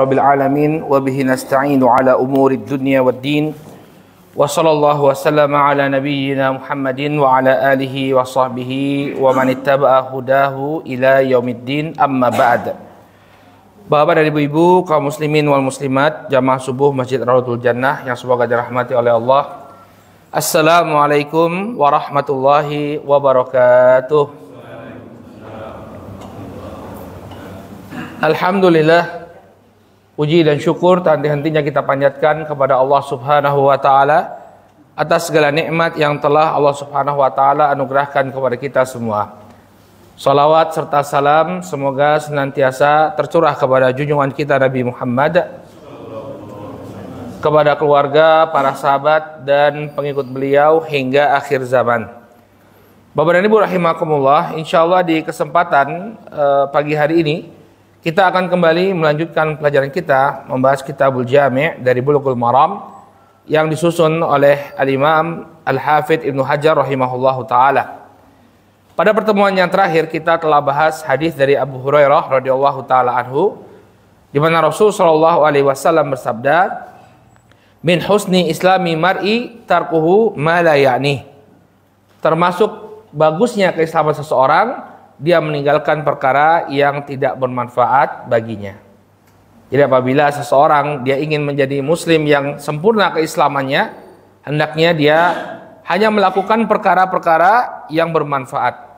Rabbil alamin wa bihi nasta'inu ala umuri dunya waddin wa sallallahu wa sallama ala nabiyyina Muhammadin wa ala alihi wa sahbihi wa man ittaba'a hudahu ila yaumiddin, amma ba'd. Bapak dan ibu-ibu, kaum muslimin wal muslimat, jamaah subuh Masjid Rawdatul Jannah yang semoga dirahmati oleh Allah. Assalamualaikum warahmatullahi wabarakatuh. Alhamdulillah, puji dan syukur tak henti-hentinya kita panjatkan kepada Allah Subhanahu wa taala atas segala nikmat yang telah Allah Subhanahu wa taala anugerahkan kepada kita semua. Salawat serta salam semoga senantiasa tercurah kepada junjungan kita Nabi Muhammad, kepada keluarga, para sahabat dan pengikut beliau hingga akhir zaman. Bapak dan Ibu rahimakumullah, insyaallah di kesempatan pagi hari ini kita akan kembali melanjutkan pelajaran kita membahas Kitabul Jami' dari Bulughul Maram yang disusun oleh Al-Imam Al-Hafidz Ibnu Hajar rahimahullahu taala. Pada pertemuan yang terakhir kita telah bahas hadis dari Abu Hurairah radhiyallahu taala anhu di mana Rasul sallallahu alaihi wasallam bersabda, "Min husni islami mar'i tarkuhu ma la ya'ni." Termasuk bagusnya keislaman seseorang dia meninggalkan perkara yang tidak bermanfaat baginya. Jadi apabila seseorang dia ingin menjadi muslim yang sempurna keislamannya, hendaknya dia hanya melakukan perkara-perkara yang bermanfaat.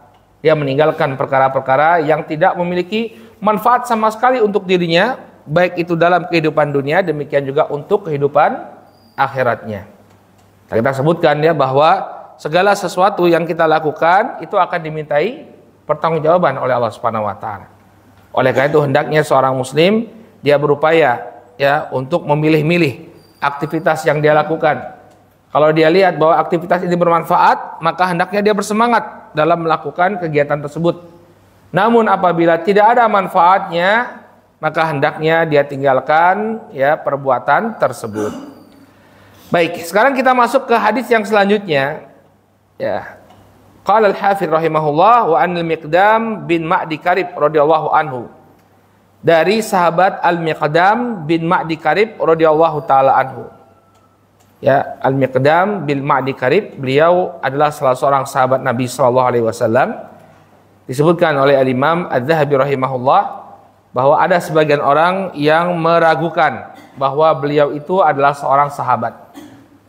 Dia meninggalkan perkara-perkara yang tidak memiliki manfaat sama sekali untuk dirinya, baik itu dalam kehidupan dunia, demikian juga untuk kehidupan akhiratnya. Nah, kita sebutkan ya bahwa segala sesuatu yang kita lakukan itu akan dimintai pertanggungjawaban oleh Allah Subhanahu wa taala. Oleh karena itu hendaknya seorang muslim dia berupaya ya untuk memilih-milih aktivitas yang dia lakukan. Kalau dia lihat bahwa aktivitas ini bermanfaat, maka hendaknya dia bersemangat dalam melakukan kegiatan tersebut. Namun apabila tidak ada manfaatnya, maka hendaknya dia tinggalkan ya perbuatan tersebut. Baik, sekarang kita masuk ke hadis yang selanjutnya. Ya. Qala al-Hafidz rahimahullah wa anil Miqdam bin Ma'di Karib radhiyallahu anhu. Dari sahabat Al-Miqdam bin Ma'di Karib radhiyallahu taala anhu. Ya, Al-Miqdam bin Ma'di Karib, beliau adalah salah seorang sahabat Nabi sallallahu alaihi wasallam. Disebutkan oleh Al-Imam Adz-Dzahabi rahimahullah bahwa ada sebagian orang yang meragukan bahwa beliau itu adalah seorang sahabat.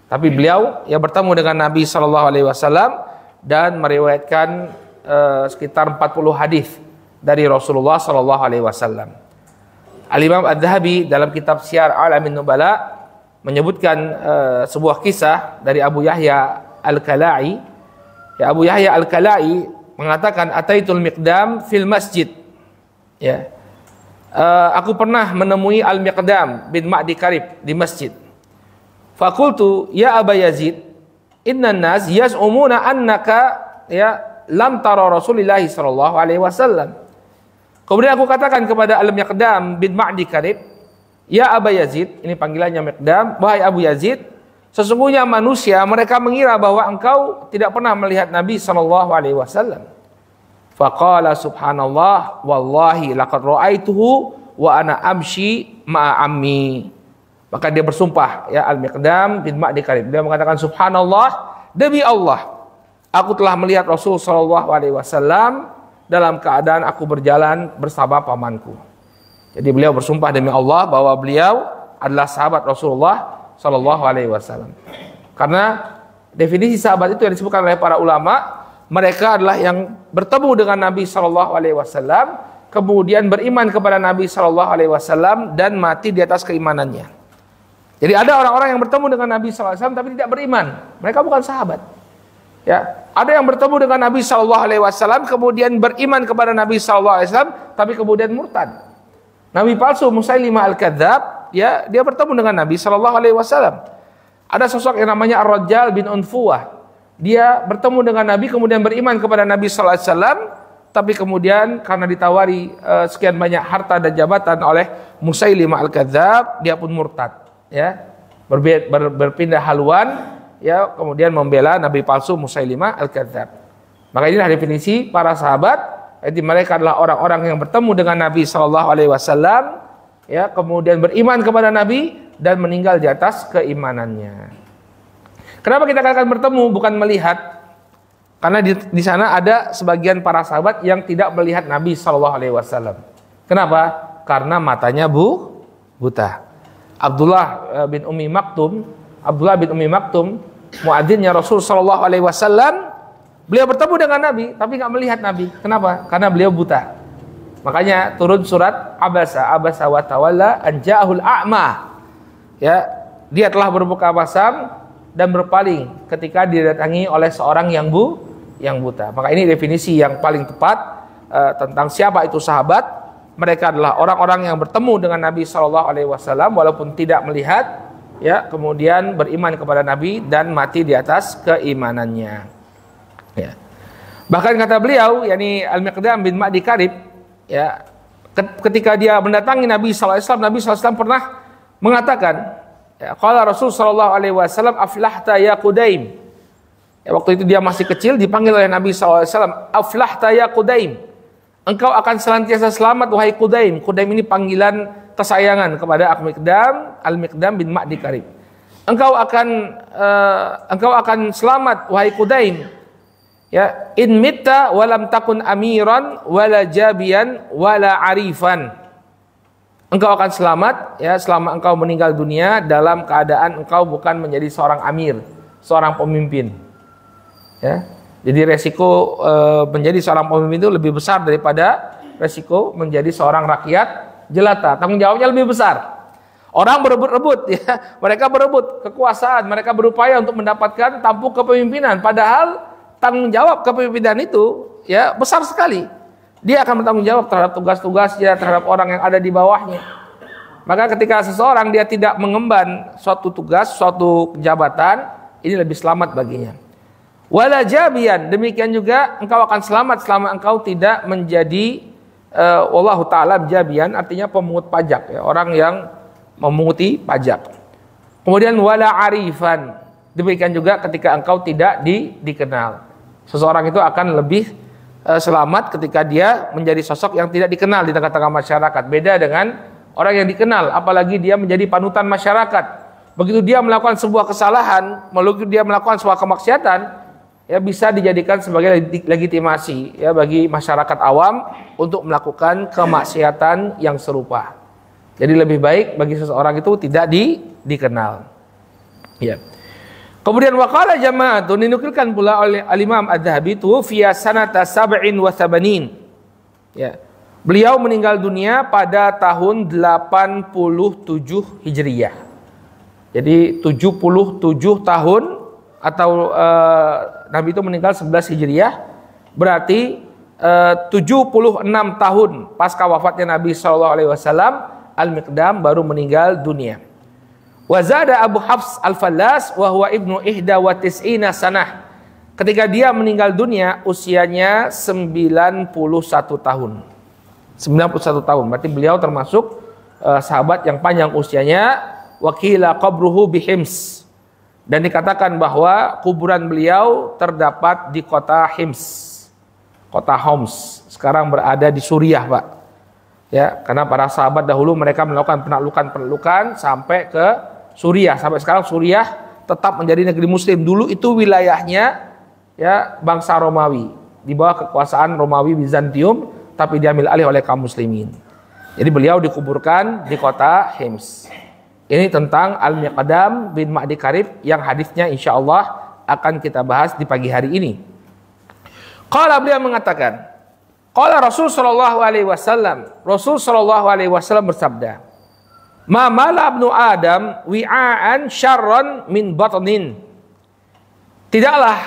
Tapi beliau ya bertemu dengan Nabi sallallahu alaihi wasallam dan meriwayatkan sekitar 40 hadis dari Rasulullah sallallahu alaihi wasallam. Al-Imam Adz-Dzahabi dalam kitab Syiar A'lamin Nubala menyebutkan sebuah kisah dari Abu Yahya Al-Kala'i. Ya, Abu Yahya Al-Kala'i mengatakan ataitul Miqdam fil masjid. Ya. Aku pernah menemui Al-Miqdam bin Ma'di Karib di masjid. Faqultu ya Aba Yazid, inna nas yaz'umuna annaka ya lam tara Rasulullah sallallahu alaihi wasallam. Kemudian aku katakan kepada Al-Miqdam bin Ma'di Karib, ya Aba Yazid, ini panggilannya Miqdam, wahai Abu Yazid, sesungguhnya manusia mereka mengira bahwa engkau tidak pernah melihat Nabi sallallahu alaihi wasallam. Faqala subhanallah wallahi laqad ra'aituhu wa ana amshi ma'a ammi. Maka dia bersumpah ya Al-Miqdam bin Ma'di Karib. Dia mengatakan subhanallah, demi Allah, aku telah melihat Rasul sallallahu alaihi wasallam dalam keadaan aku berjalan bersama pamanku. Jadi beliau bersumpah demi Allah bahwa beliau adalah sahabat Rasulullah sallallahu alaihi wasallam. Karena definisi sahabat itu yang disebutkan oleh para ulama, mereka adalah yang bertemu dengan Nabi sallallahu alaihi wasallam, kemudian beriman kepada Nabi sallallahu alaihi wasallam dan mati di atas keimanannya. Jadi ada orang-orang yang bertemu dengan Nabi sallallahu alaihi wasallam tapi tidak beriman. Mereka bukan sahabat. Ya, ada yang bertemu dengan Nabi sallallahu alaihi wasallam kemudian beriman kepada Nabi sallallahu alaihi wasallam tapi kemudian murtad. Nabi palsu Musailimah Al-Kadzab, ya, dia bertemu dengan Nabi sallallahu alaihi wasallam. Ada sosok yang namanya Ar-Rajjal bin Unfuwah. Dia bertemu dengan Nabi kemudian beriman kepada Nabi sallallahu alaihi wasallam tapi kemudian karena ditawari sekian banyak harta dan jabatan oleh Musailimah Al-Kadzab, dia pun murtad. Ya, berpindah haluan, ya, kemudian membela Nabi palsu Musailimah Al-Kadzab. Maka inilah definisi para sahabat. Jadi mereka adalah orang-orang yang bertemu dengan Nabi Shallallahu Alaihi Wasallam ya, kemudian beriman kepada Nabi dan meninggal di atas keimanannya. Kenapa kita katakan bertemu bukan melihat? Karena di sana ada sebagian para sahabat yang tidak melihat Nabi Shallallahu Alaihi Wasallam. Kenapa? Karena matanya buta. Abdullah bin Ummi Maktum, muadzinnya Rasul Shallallahu Alaihi Wasallam, beliau bertemu dengan Nabi, tapi nggak melihat Nabi. Kenapa? Karena beliau buta. Makanya turun surat Abasa wa tawalla an ja'ahul a'ma. Ya, dia telah berbuka basam dan berpaling ketika didatangi oleh seorang yang buta. Maka ini definisi yang paling tepat tentang siapa itu sahabat. Mereka adalah orang-orang yang bertemu dengan Nabi Shallallahu Alaihi Wasallam walaupun tidak melihat, ya, kemudian beriman kepada Nabi dan mati di atas keimanannya. Ya. Bahkan kata beliau, yakni Al-Miqdam bin Ma'di Karib, ya, ketika dia mendatangi Nabi Sallallahu Alaihi Wasallam, Nabi Sallallahu Alaihi Wasallam pernah mengatakan, ya, qala Rasul Sallallahu Alaihi Wasallam, aflahta ya Qudaim. Ya, waktu itu dia masih kecil, dipanggil oleh Nabi Sallallahu Alaihi Wasallam, aflahta ya Qudaim. Engkau akan senantiasa selamat wahai Qudaim. Qudaim ini panggilan kesayangan kepada Al-Miqdam bin Ma'di Karib. Engkau akan selamat wahai Qudaim. Ya, in mitta walam takun amiran wala jabian wala arifan. Engkau akan selamat, ya, selama engkau meninggal dunia dalam keadaan engkau bukan menjadi seorang amir, seorang pemimpin. Ya. Jadi resiko menjadi seorang pemimpin itu lebih besar daripada resiko menjadi seorang rakyat jelata. Tanggung jawabnya lebih besar. Orang berebut-rebut, ya, mereka berebut kekuasaan, mereka berupaya untuk mendapatkan tampuk kepemimpinan. Padahal tanggung jawab kepemimpinan itu, ya, besar sekali. Dia akan bertanggung jawab terhadap tugas-tugasnya, terhadap orang yang ada di bawahnya. Maka ketika seseorang dia tidak mengemban suatu tugas, suatu jabatan, ini lebih selamat baginya. Wala jabian, demikian juga engkau akan selamat selama engkau tidak menjadi wallahu ta'ala jabian, artinya pemungut pajak, ya, orang yang memunguti pajak. Kemudian wala arifan, demikian juga ketika engkau tidak dikenal. Seseorang itu akan lebih selamat ketika dia menjadi sosok yang tidak dikenal di tengah-tengah masyarakat. Beda dengan orang yang dikenal, apalagi dia menjadi panutan masyarakat. Begitu dia melakukan sebuah kesalahan, begitu dia melakukan sebuah kemaksiatan, ya, bisa dijadikan sebagai legitimasi, ya, bagi masyarakat awam untuk melakukan kemaksiatan yang serupa. Jadi lebih baik bagi seseorang itu tidak dikenal. Ya. Kemudian waqala jama'atun, dinukilkan pula oleh Al-Imam Adz-Dzahabi, tuwfiya sanata sab'in wa thabanin. Ya. Beliau meninggal dunia pada tahun 87 Hijriyah. Jadi 77 tahun atau Nabi itu meninggal 11 Hijriyah, berarti 76 tahun pasca wafatnya Nabi SAW, Al-Miqdam baru meninggal dunia. Wazada Abu Hafs Al-Fallas wa huwa ibnu ihda wa tis'ina sanah. Ketika dia meninggal dunia usianya 91 tahun. 91 tahun, berarti beliau termasuk sahabat yang panjang usianya. Wakila qabruhu bihims. Dan dikatakan bahwa kuburan beliau terdapat di kota Hims. Kota Homs, sekarang berada di Suriah, Pak. Ya, karena para sahabat dahulu mereka melakukan penaklukan sampai ke Suriah. Sampai sekarang Suriah tetap menjadi negeri muslim. Dulu itu wilayahnya, ya, bangsa Romawi, di bawah kekuasaan Romawi Bizantium, tapi diambil alih oleh kaum muslimin. Jadi beliau dikuburkan di kota Hims. Ini tentang Al-Miqdam bin Ma'di Karib yang hadisnya insyaallah akan kita bahas di pagi hari ini. Qala, beliau mengatakan, qala Rasul sallallahu alaihi wasallam, Rasul sallallahu alaihi wasallam bersabda, ma mala ibnu Adam wi'an syarran min batnin. Tidaklah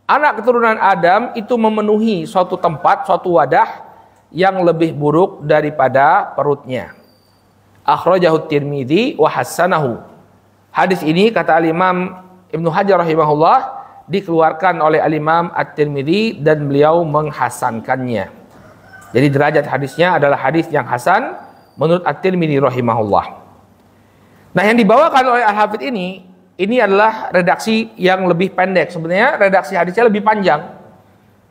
anak keturunan Adam itu memenuhi suatu tempat, suatu wadah yang lebih buruk daripada perutnya. Akhrajahu Tirmidzi wa hassanahu. Hadis ini kata Al-Imam Ibnu Hajar rahimahullah dikeluarkan oleh Al-Imam At-Tirmidzi dan beliau menghasankannya. Jadi derajat hadisnya adalah hadis yang hasan menurut At-Tirmidzi rahimahullah. Nah, yang dibawakan oleh Al-Hafidz ini adalah redaksi yang lebih pendek. Sebenarnya redaksi hadisnya lebih panjang.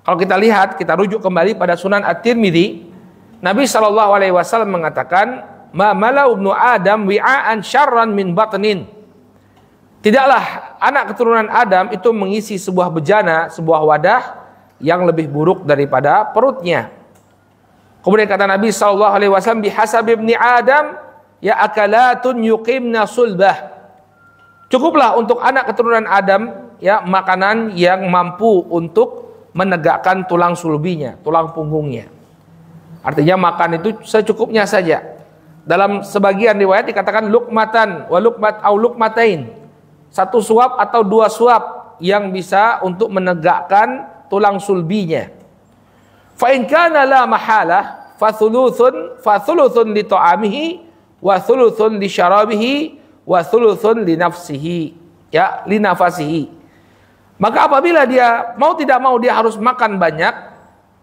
Kalau kita lihat, kita rujuk kembali pada Sunan At-Tirmidzi, Nabi SAW mengatakan, ma malau ibnu Adam wi'aan syarran min batnin. Tidaklah anak keturunan Adam itu mengisi sebuah bejana, sebuah wadah yang lebih buruk daripada perutnya. Kemudian kata Nabi SAW, bihasab ibni Adam ya akalatun yuqimna sulbah. Cukuplah untuk anak keturunan Adam ya makanan yang mampu untuk menegakkan tulang sulbinya, tulang punggungnya. Artinya makan itu secukupnya saja. Dalam sebagian riwayat dikatakan lukmatan wa lukmat au lukmatain. Satu suap atau dua suap yang bisa untuk menegakkan tulang sulbinya. Fa in kana la mahalah fa thuluthun li ta'amihi wa thuluthun li syarabihi wa thuluthun li nafsihi, ya, li nafasihi. Maka apabila dia mau tidak mau dia harus makan banyak,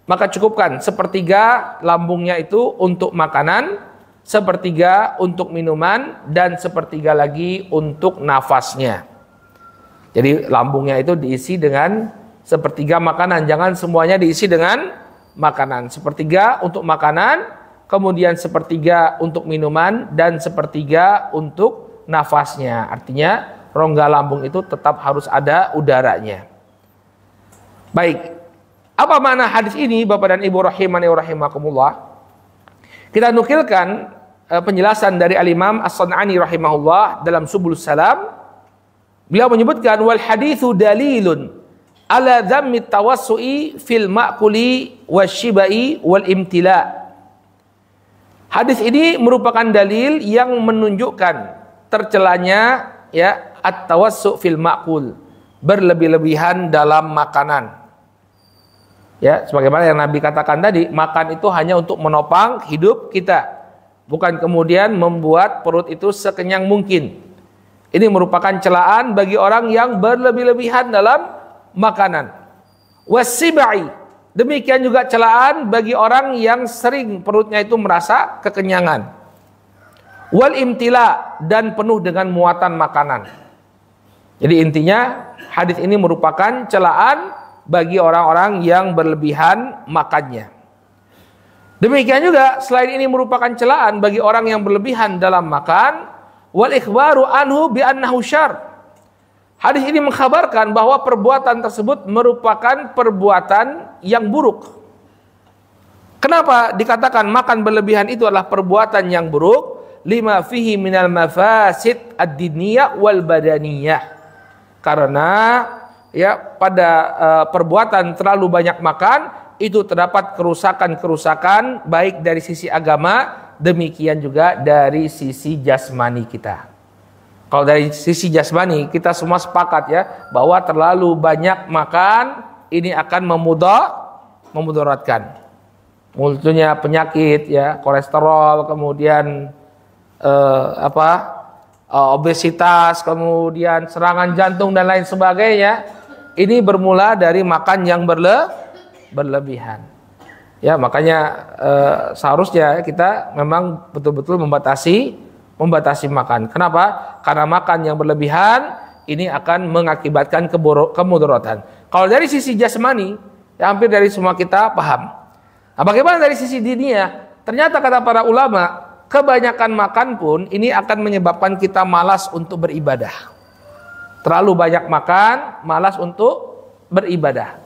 maka cukupkan sepertiga lambungnya itu untuk makanan, sepertiga untuk minuman, dan sepertiga lagi untuk nafasnya. Jadi lambungnya itu diisi dengan sepertiga makanan, jangan semuanya diisi dengan makanan. Sepertiga untuk makanan, kemudian sepertiga untuk minuman, dan sepertiga untuk nafasnya. Artinya rongga lambung itu tetap harus ada udaranya. Baik, apa makna hadis ini Bapak dan Ibu rahimani wa rahimakumullah? Kita nukilkan penjelasan dari Al-Imam As-San'ani rahimahullah dalam Subulus Salam. Beliau menyebutkan wal haditsu dalilun ala dhammi tawassu'i fil ma'kuli wasyibai wal imtila. Hadis ini merupakan dalil yang menunjukkan tercelanya ya at-tawassu' fil ma'kul, berlebih-lebihan dalam makanan. Ya, sebagaimana yang Nabi katakan tadi, makan itu hanya untuk menopang hidup kita, bukan kemudian membuat perut itu sekenyang mungkin. Ini merupakan celaan bagi orang yang berlebih-lebihan dalam makanan. Wasibai, demikian juga celaan bagi orang yang sering perutnya itu merasa kekenyangan. Wal imtila, dan penuh dengan muatan makanan. Jadi intinya hadis ini merupakan celaan bagi orang-orang yang berlebihan makannya. Demikian juga selain ini merupakan celaan bagi orang yang berlebihan dalam makan, wal ikhbaru anhu bi annahu syarr. Hadis ini mengkhabarkan bahwa perbuatan tersebut merupakan perbuatan yang buruk. Kenapa dikatakan makan berlebihan itu adalah perbuatan yang buruk? Lima fihi minal mafasid ad-diniyah wal badaniyah. Karena ya pada perbuatan terlalu banyak makan itu terdapat kerusakan-kerusakan baik dari sisi agama, demikian juga dari sisi jasmani kita. Kalau dari sisi jasmani kita semua sepakat ya bahwa terlalu banyak makan ini akan memudaratkan. Munculnya penyakit ya, kolesterol, kemudian obesitas, kemudian serangan jantung dan lain sebagainya. Ini bermula dari makan yang berlebihan. Ya, makanya seharusnya kita memang betul-betul membatasi makan. Kenapa? Karena makan yang berlebihan ini akan mengakibatkan kemudaratan. Kalau dari sisi jasmani, ya hampir dari semua kita paham. Nah, bagaimana dari sisi diniyah? Ternyata kata para ulama, kebanyakan makan pun ini akan menyebabkan kita malas untuk beribadah. Terlalu banyak makan, malas untuk beribadah.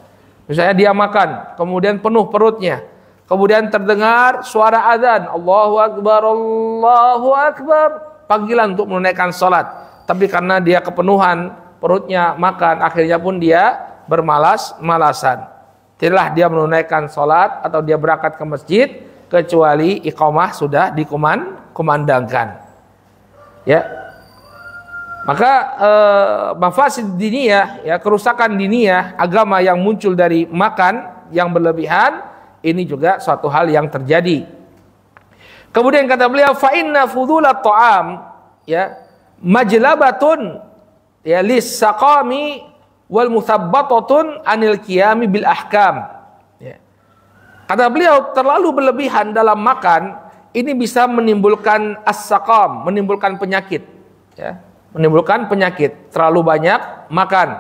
Misalnya dia makan, kemudian penuh perutnya, kemudian terdengar suara azan, Allahu Akbar, Allahu Akbar, panggilan untuk menunaikan salat. Tapi karena dia kepenuhan perutnya makan, akhirnya pun dia bermalas-malasan. Tidaklah dia menunaikan salat atau dia berangkat ke masjid kecuali iqamah sudah dikumandangkan. Ya. Maka mafasid diniyah, ya, kerusakan diniyah agama yang muncul dari makan yang berlebihan, ini juga suatu hal yang terjadi. Kemudian kata beliau, fa inna fudulat ta'am ya majlabatun ya lis saqami wal muthabbatatun anil qiyami bil ahkam. Ya. Kata beliau, terlalu berlebihan dalam makan ini bisa menimbulkan as-saqam, menimbulkan penyakit, ya. Menimbulkan penyakit, terlalu banyak makan.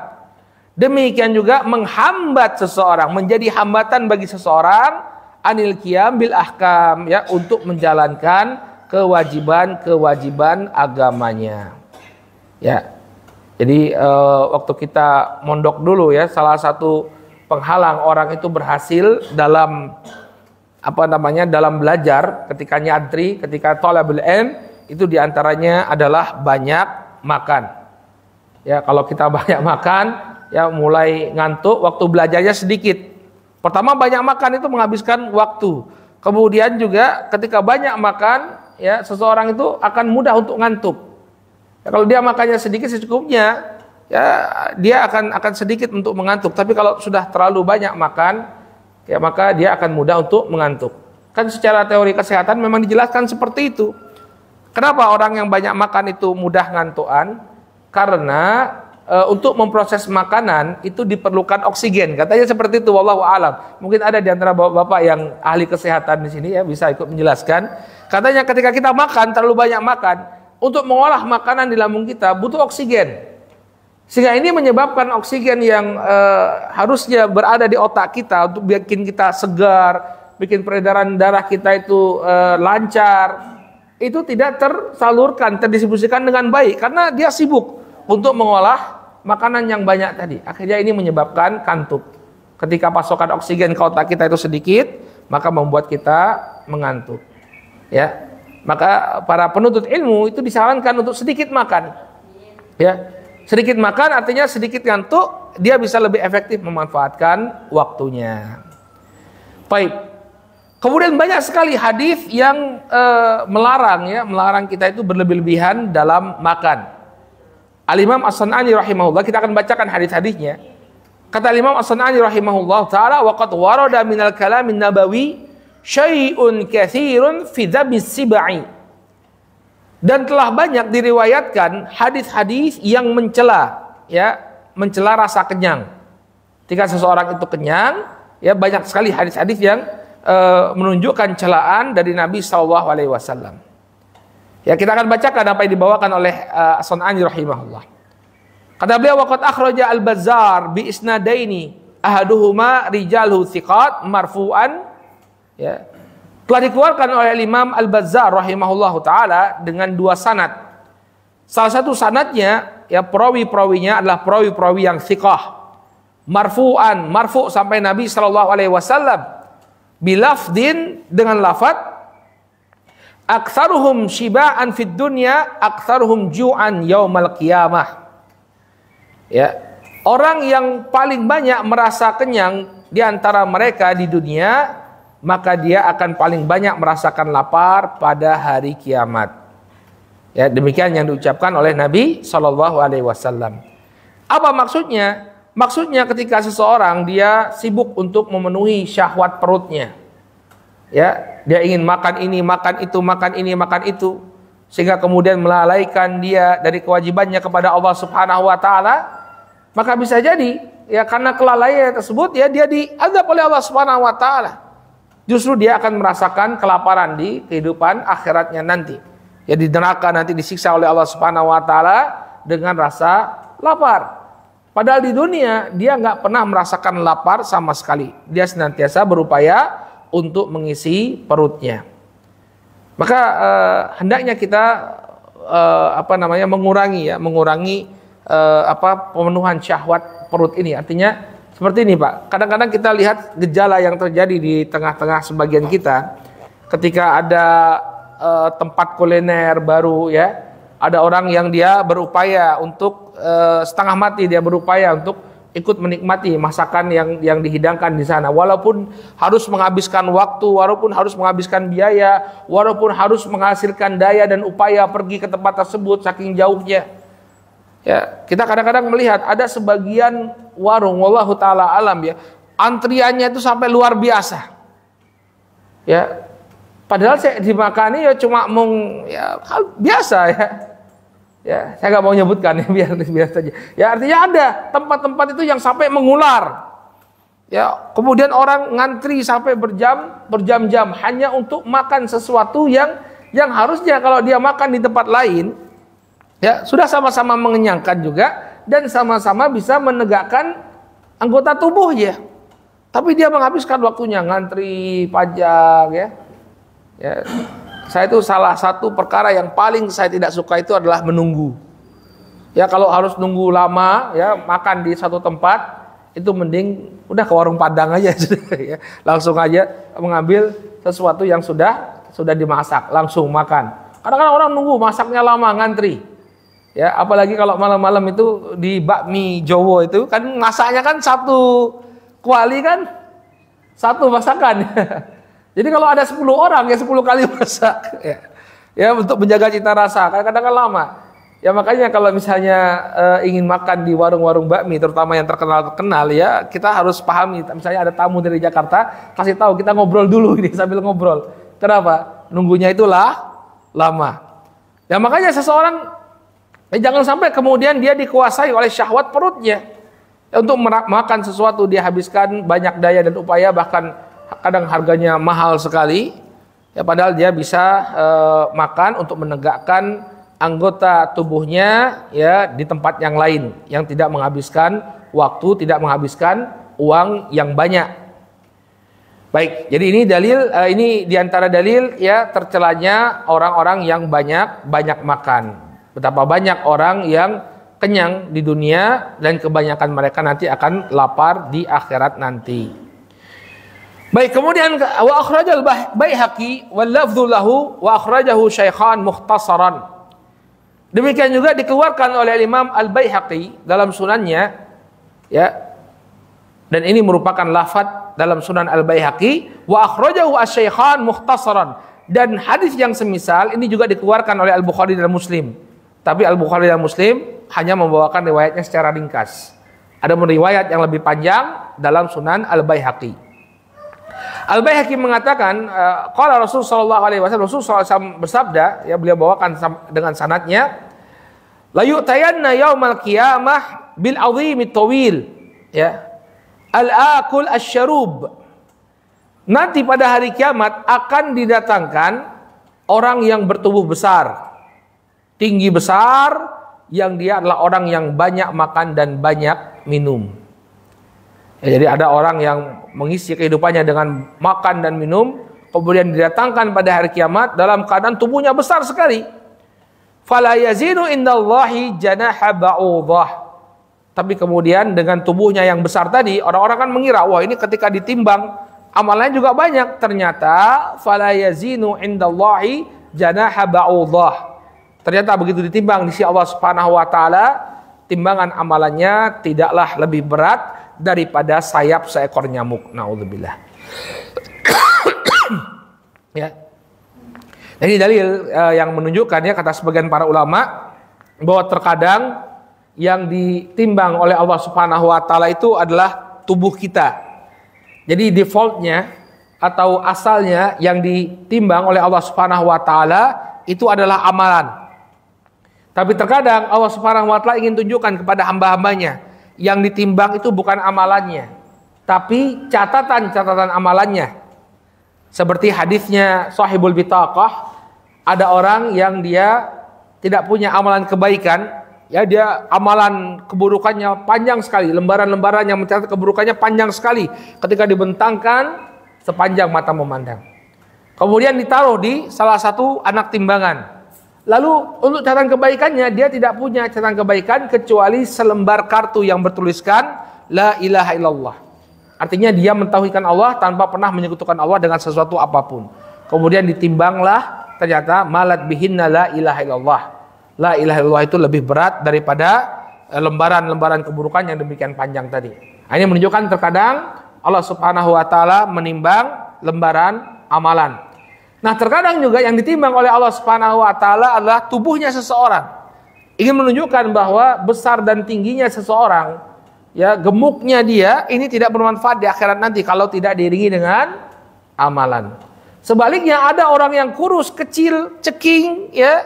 Demikian juga menghambat seseorang, menjadi hambatan bagi seseorang anil qiyam bil ahkam, ya, untuk menjalankan kewajiban agamanya. Ya. Jadi waktu kita mondok dulu ya, salah satu penghalang orang itu berhasil dalam dalam belajar ketika nyantri, ketika thalabul ilm, itu diantaranya adalah banyak makan. Ya, kalau kita banyak makan, ya mulai ngantuk, waktu belajarnya sedikit. Pertama banyak makan itu menghabiskan waktu. Kemudian juga ketika banyak makan, ya seseorang itu akan mudah untuk ngantuk. Ya, kalau dia makannya sedikit secukupnya, ya dia akan sedikit untuk mengantuk. Tapi kalau sudah terlalu banyak makan, ya maka dia akan mudah untuk mengantuk. Kan secara teori kesehatan memang dijelaskan seperti itu. Kenapa orang yang banyak makan itu mudah ngantukan? Karena untuk memproses makanan itu diperlukan oksigen. Katanya seperti itu, wallahu alam. Mungkin ada di antara bapak-bapak yang ahli kesehatan di sini ya bisa ikut menjelaskan. Katanya ketika kita makan terlalu banyak makan, untuk mengolah makanan di lambung kita butuh oksigen. Sehingga ini menyebabkan oksigen yang harusnya berada di otak kita untuk bikin kita segar, bikin peredaran darah kita itu lancar, itu tidak tersalurkan, terdistribusikan dengan baik karena dia sibuk untuk mengolah makanan yang banyak tadi. Akhirnya ini menyebabkan kantuk. Ketika pasokan oksigen ke otak kita itu sedikit, maka membuat kita mengantuk. Ya. Maka para penuntut ilmu itu disarankan untuk sedikit makan. Ya. Sedikit makan artinya sedikit ngantuk, dia bisa lebih efektif memanfaatkan waktunya. Baik. Kemudian banyak sekali hadis yang melarang kita itu berlebih-lebihan dalam makan. Al-Imam As-San'ani rahimahullah, kita akan bacakan hadis-hadisnya. Kata Al-Imam As-San'ani rahimahullah taala, wa qad warada minal kalamin nabawi syai'un katsirun fi dzabis sib'i. Dan telah banyak diriwayatkan hadis-hadis yang mencela rasa kenyang. Ketika seseorang itu kenyang, ya banyak sekali hadis-hadis yang menunjukkan celaan dari Nabi SAW. Ya, kita akan bacakan apa yang dibawakan oleh As-San'ani rahimahullah. Kata beliau, waqad akhraja Al-Bazzar bi isnadaini ahaduhuma rijaluhu thiqat marfu'an. Ya. Telah dikeluarkan oleh Imam Al-Bazzar rahimahullahu taala dengan dua sanad. Salah satu sanadnya, ya perawi-perawinya adalah perawi-perawi yang thiqah. Marfu'an, marfu' sampai Nabi sallallahu alaihi wasallam. Bilafdin, dengan lafaz aktsaruhum shiba'an fid dunya aktsaruhum ju'an yaumal qiyamah. Ya, orang yang paling banyak merasa kenyang di antara mereka di dunia, maka dia akan paling banyak merasakan lapar pada hari kiamat. Ya, demikian yang diucapkan oleh Nabi sallallahu alaihi wasallam. Apa maksudnya? Maksudnya ketika seseorang dia sibuk untuk memenuhi syahwat perutnya. Ya, dia ingin makan ini, makan itu, makan ini, makan itu, sehingga kemudian melalaikan dia dari kewajibannya kepada Allah Subhanahu wa taala, maka bisa jadi ya karena kelalaian tersebut ya dia diazab oleh Allah Subhanahu wa taala. Justru dia akan merasakan kelaparan di kehidupan akhiratnya nanti. Ya di neraka nanti disiksa oleh Allah Subhanahu wa taala dengan rasa lapar. Padahal di dunia dia nggak pernah merasakan lapar sama sekali. Dia senantiasa berupaya untuk mengisi perutnya. Maka hendaknya kita mengurangi pemenuhan syahwat perut ini. Artinya seperti ini, Pak. Kadang-kadang kita lihat gejala yang terjadi di tengah-tengah sebagian kita ketika ada tempat kuliner baru, ya. Ada orang yang dia berupaya untuk setengah mati, dia berupaya untuk ikut menikmati masakan yang dihidangkan di sana, walaupun harus menghabiskan waktu, walaupun harus menghabiskan biaya, walaupun harus menghasilkan daya dan upaya pergi ke tempat tersebut saking jauhnya. Ya, kita kadang-kadang melihat ada sebagian warung, wallahu taala alam ya, antriannya itu sampai luar biasa. Ya, padahal saya dimakani ya cuma biasa ya. Ya, saya nggak mau nyebutkan ya, biar saja. Ya, artinya ada tempat-tempat itu yang sampai mengular. Ya, kemudian orang ngantri sampai berjam-jam hanya untuk makan sesuatu yang harusnya kalau dia makan di tempat lain, ya sudah sama-sama mengenyangkan juga dan sama-sama bisa menegakkan anggota tubuhnya. Tapi dia menghabiskan waktunya ngantri pajak, ya. Ya. saya itu salah satu perkara yang paling saya tidak suka itu adalah menunggu. Ya kalau harus nunggu lama ya makan di satu tempat itu mending udah ke warung Padang aja ya. Langsung aja mengambil sesuatu yang sudah dimasak, langsung makan. Kadang-kadang orang nunggu masaknya lama, ngantri. Ya, apalagi kalau malam-malam itu di bakmi Jowo itu kan masaknya kan satu kuali kan satu masakan. Jadi kalau ada 10 orang ya 10 kali masak ya. Ya untuk menjaga cita rasa, kadang-kadang kan lama. Ya makanya kalau misalnya ingin makan di warung-warung bakmi terutama yang terkenal ya, kita harus pahami misalnya ada tamu dari Jakarta, kasih tahu kita ngobrol dulu ini sambil ngobrol. Kenapa? Nunggunya itulah lama. Ya makanya seseorang jangan sampai kemudian dia dikuasai oleh syahwat perutnya. Ya, untuk makan sesuatu dia habiskan banyak daya dan upaya, bahkan kadang harganya mahal sekali. Ya padahal dia bisa makan untuk menegakkan anggota tubuhnya ya di tempat yang lain yang tidak menghabiskan waktu, tidak menghabiskan uang yang banyak. Baik, jadi ini dalil ini diantara dalil ya tercelanya orang-orang yang banyak makan. Betapa banyak orang yang kenyang di dunia dan kebanyakan mereka nanti akan lapar di akhirat nanti. Baik, kemudian wa akhrajal Baihaqi wal lafdhu lahu wa akhrajahu Syaikhan mukhtasaran. Demikian juga dikeluarkan oleh Imam Al-Baihaqi dalam sunannya ya. Dan ini merupakan lafaz dalam Sunan Al-Baihaqi wa akhrajahu Asy-Syaikhan mukhtasaran. Dan hadis yang semisal ini juga dikeluarkan oleh Al-Bukhari dan Muslim. Tapi Al-Bukhari dan Muslim hanya membawakan riwayatnya secara ringkas. Ada riwayat yang lebih panjang dalam Sunan Al-Baihaqi. Al-Baihaqi mengatakan, qala Rasul sallallahu alaihi wasallam, Rasul sallallahu alaihi wasallam bersabda, ya beliau bawakan dengan sanadnya, la yu'tayanna yaumal qiyamah bil azimit tawil, ya. Al-akul asy-syarub. Nanti pada hari kiamat akan didatangkan orang yang bertubuh besar, tinggi besar, yang dia adalah orang yang banyak makan dan banyak minum. Ya, jadi ada orang yang mengisi kehidupannya dengan makan dan minum, kemudian didatangkan pada hari kiamat dalam keadaan tubuhnya besar sekali. Fala yazinu indallahi janaha ba'udah. Tapi kemudian dengan tubuhnya yang besar tadi, orang-orang kan mengira, wah ini ketika ditimbang amalnya juga banyak. Ternyata fala yazinu indallahi janaha ba'udah. Ternyata begitu ditimbang di sisi Allah Subhanahu wa taala, timbangan amalannya tidaklah lebih berat daripada sayap seekor nyamuk. Naudzubillah. Ya. Ini dalil yang menunjukkan ya kata sebagian para ulama bahwa terkadang yang ditimbang oleh Allah Subhanahu wa taala itu adalah tubuh kita. Jadi defaultnya atau asalnya yang ditimbang oleh Allah Subhanahu wa taala itu adalah amalan. Tapi terkadang Allah Subhanahu wa taala ingin tunjukkan kepada hamba-hambanya yang ditimbang itu bukan amalannya, tapi catatan-catatan amalannya. Seperti hadisnya Sahibul Bitaqah, ada orang yang dia tidak punya amalan kebaikan, ya dia amalan keburukannya panjang sekali, lembaran-lembaran yang mencatat keburukannya panjang sekali, ketika dibentangkan sepanjang mata memandang. Kemudian ditaruh di salah satu anak timbangan. Lalu untuk catatan kebaikannya dia tidak punya catatan kebaikan kecuali selembar kartu yang bertuliskan la ilaha illallah. Artinya dia mentauhidkan Allah tanpa pernah menyekutukan Allah dengan sesuatu apapun. Kemudian ditimbanglah, ternyata malat bihinna la ilaha illallah. La ilaha illallah itu lebih berat daripada lembaran-lembaran keburukan yang demikian panjang tadi. Nah, ini menunjukkan terkadang Allah Subhanahu wa taala menimbang lembaran amalan. Nah, terkadang juga yang ditimbang oleh Allah Subhanahu wa taala adalah tubuhnya seseorang. Ingin menunjukkan bahwa besar dan tingginya seseorang, ya, gemuknya dia ini tidak bermanfaat di akhirat nanti kalau tidak diiringi dengan amalan. Sebaliknya ada orang yang kurus, kecil, ceking, ya,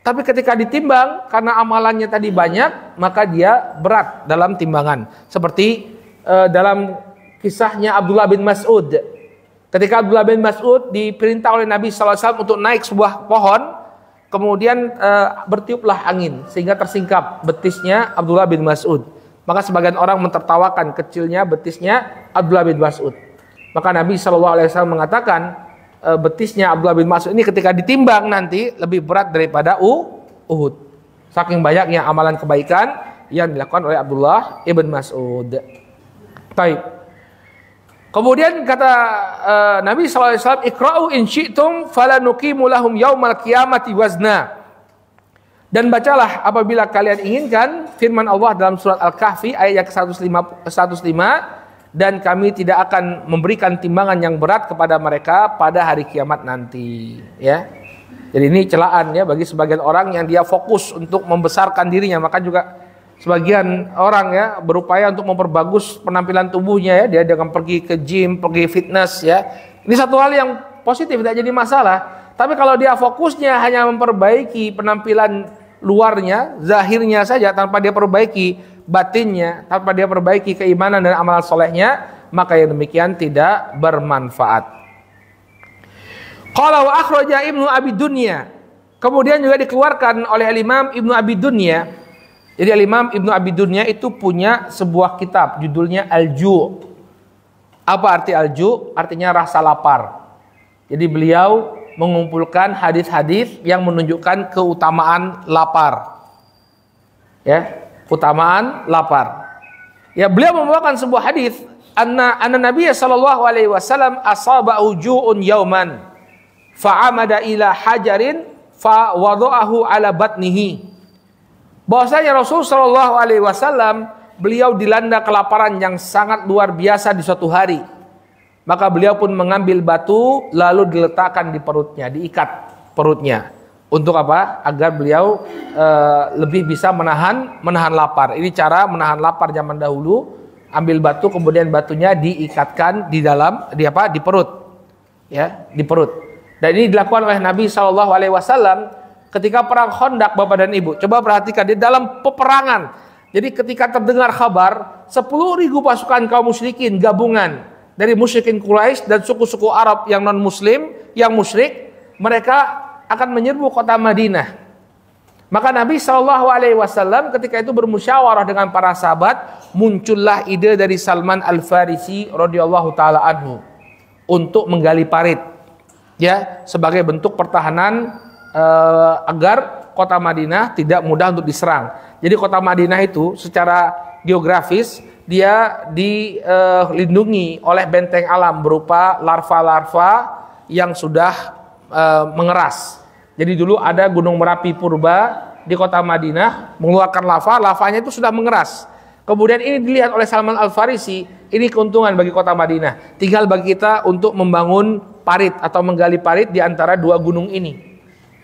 tapi ketika ditimbang karena amalannya tadi banyak, maka dia berat dalam timbangan. Seperti dalam kisahnya Abdullah bin Mas'ud. Ketika Abdullah bin Mas'ud diperintah oleh Nabi SAW untuk naik sebuah pohon, kemudian bertiuplah angin sehingga tersingkap betisnya Abdullah bin Mas'ud. Maka sebagian orang mentertawakan kecilnya betisnya Abdullah bin Mas'ud. Maka Nabi SAW mengatakan, betisnya Abdullah bin Mas'ud ini ketika ditimbang nanti lebih berat daripada Uhud. Saking banyaknya amalan kebaikan yang dilakukan oleh Abdullah ibn Mas'ud. Baik. Kemudian kata Nabi SAW, Iqra'u in syi'tum falanuqimu lahum yaumal qiyamati wazna. Dan bacalah apabila kalian inginkan firman Allah dalam surat Al-Kahfi ayat yang ke-105, dan kami tidak akan memberikan timbangan yang berat kepada mereka pada hari kiamat nanti, ya. Jadi ini celaan ya bagi sebagian orang yang dia fokus untuk membesarkan dirinya, maka juga sebagian orang ya berupaya untuk memperbagus penampilan tubuhnya ya, dia dengan pergi ke gym, pergi fitness ya. Ini satu hal yang positif, tidak jadi masalah. Tapi kalau dia fokusnya hanya memperbaiki penampilan luarnya, zahirnya saja tanpa dia perbaiki batinnya, tanpa dia perbaiki keimanan dan amalan solehnya, maka yang demikian tidak bermanfaat. Qala wa akhraja Ibnu Abi Dunya. Kemudian juga dikeluarkan oleh Imam Ibnu Abi Dunya. Jadi Imam Ibnu Abi Dunya itu punya sebuah kitab judulnya Al-Ju'. Apa arti Al-Ju'? Artinya rasa lapar. Jadi beliau mengumpulkan hadis-hadis yang menunjukkan keutamaan lapar. Ya, keutamaan lapar. Ya, beliau membawakan sebuah hadis anna Nabi sallallahu alaihi wasallam asaba'u ju'un yauman fa'amada ila hajarin fa wada'ahu ala batnihi. Bahwasanya Rasul sallallahu alaihi wasallam beliau dilanda kelaparan yang sangat luar biasa di suatu hari. Maka beliau pun mengambil batu lalu diletakkan di perutnya, diikat perutnya. Untuk apa? Agar beliau lebih bisa menahan lapar. Ini cara menahan lapar zaman dahulu. Ambil batu kemudian batunya diikatkan di dalam di perut. Ya, di perut. Dan ini dilakukan oleh Nabi SAW ketika perang Khandaq, Bapak dan Ibu. Coba perhatikan di dalam peperangan. Jadi ketika terdengar kabar 10.000 pasukan kaum musyrikin gabungan dari musyrikin Quraisy dan suku-suku Arab yang non muslim, yang musyrik, mereka akan menyerbu kota Madinah. Maka Nabi SAW ketika itu bermusyawarah dengan para sahabat, muncullah ide dari Salman Al-Farisi radhiyallahu taala anhu untuk menggali parit. Ya, sebagai bentuk pertahanan agar kota Madinah tidak mudah untuk diserang. Jadi kota Madinah itu secara geografis dia dilindungi oleh benteng alam berupa larva-larva yang sudah mengeras. Jadi dulu ada Gunung Merapi purba di kota Madinah mengeluarkan lavanya itu sudah mengeras. Kemudian ini dilihat oleh Salman Al-Farisi, ini keuntungan bagi kota Madinah. Tinggal bagi kita untuk membangun parit atau menggali parit di antara dua gunung ini.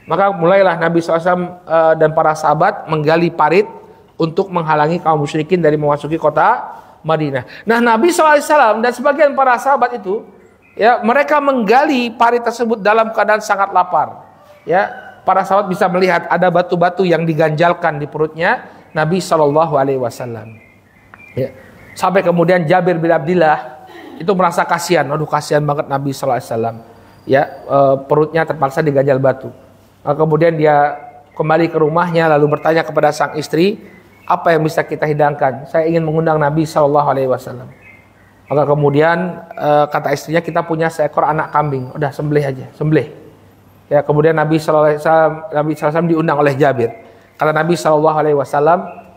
Maka mulailah Nabi SAW dan para sahabat menggali parit untuk menghalangi kaum musyrikin dari memasuki kota Madinah. Nah, Nabi SAW dan sebagian para sahabat itu, ya, mereka menggali parit tersebut dalam keadaan sangat lapar. Ya, para sahabat bisa melihat ada batu-batu yang diganjalkan di perutnya Nabi SAW. Ya. Sampai kemudian Jabir bin Abdillah itu merasa kasihan, aduh kasihan banget Nabi SAW. Ya, perutnya terpaksa diganjal batu. Nah, kemudian dia kembali ke rumahnya lalu bertanya kepada sang istri, apa yang bisa kita hidangkan? Saya ingin mengundang Nabi SAW. Maka kemudian kata istrinya, kita punya seekor anak kambing, udah sembelih aja, sembelih. Ya, kemudian Nabi SAW diundang oleh Jabir. Kata Nabi SAW,